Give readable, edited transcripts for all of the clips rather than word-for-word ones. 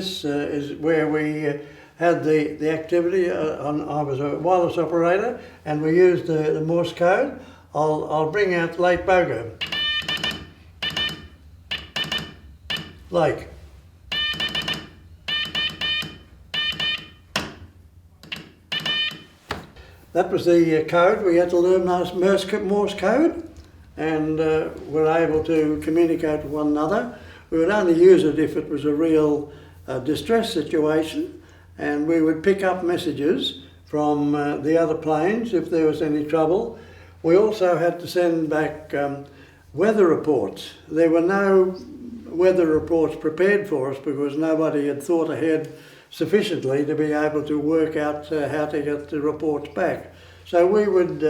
this is where we had the activity. I was a wireless operator, and we used the Morse code. I'll bring out Lake Bogo. Lake. That was the code. We had to learn Morse code, and were able to communicate with one another. We would only use it if it was a real distress situation, and we would pick up messages from the other planes if there was any trouble. We also had to send back weather reports. There were no weather reports prepared for us because nobody had thought ahead sufficiently to be able to work out how to get the reports back. So we would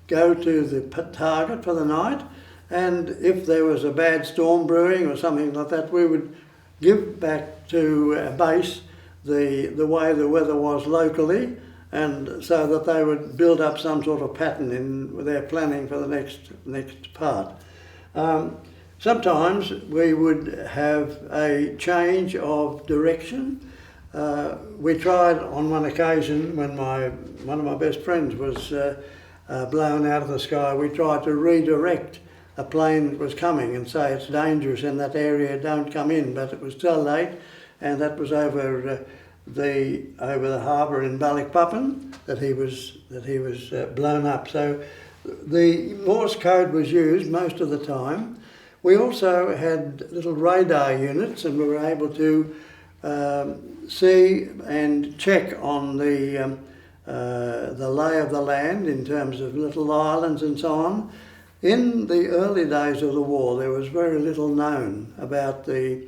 go to the target for the night, and if there was a bad storm brewing or something like that, we would give back to base the way the weather was locally, and so that they would build up some sort of pattern in their planning for the next part. Sometimes we would have a change of direction. We tried on one occasion when one of my best friends was blown out of the sky. We tried to redirect a plane that was coming and say it's dangerous in that area, don't come in, but it was so late, and that was over the harbour in Balikpapan that he was blown up. So the Morse code was used most of the time. We also had little radar units, and we were able to see and check on the lay of the land in terms of little islands and so on. In the early days of the war, there was very little known about the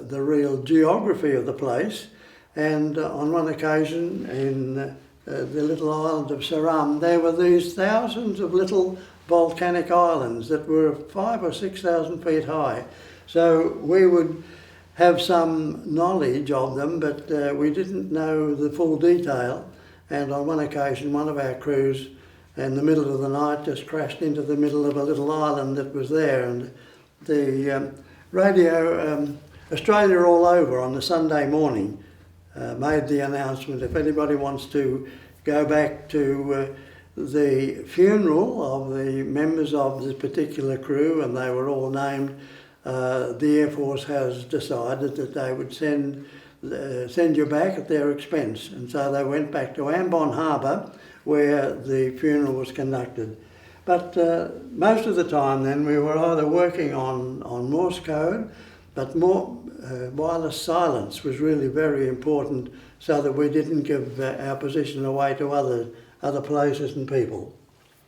real geography of the place, and on one occasion in the little island of Saram, there were these thousands of little volcanic islands that were 5,000 or 6,000 feet high. So we would have some knowledge of them, but we didn't know the full detail. And on one occasion, one of our crews in the middle of the night just crashed into the middle of a little island that was there, and the radio, Australia All Over on the Sunday morning made the announcement, if anybody wants to go back to the funeral of the members of this particular crew, and they were all named, the Air Force has decided that they would send you back at their expense. And so they went back to Ambon Harbour, where the funeral was conducted. But most of the time then we were either working on Morse code, but more wireless silence was really very important, so that we didn't give our position away to other places and people.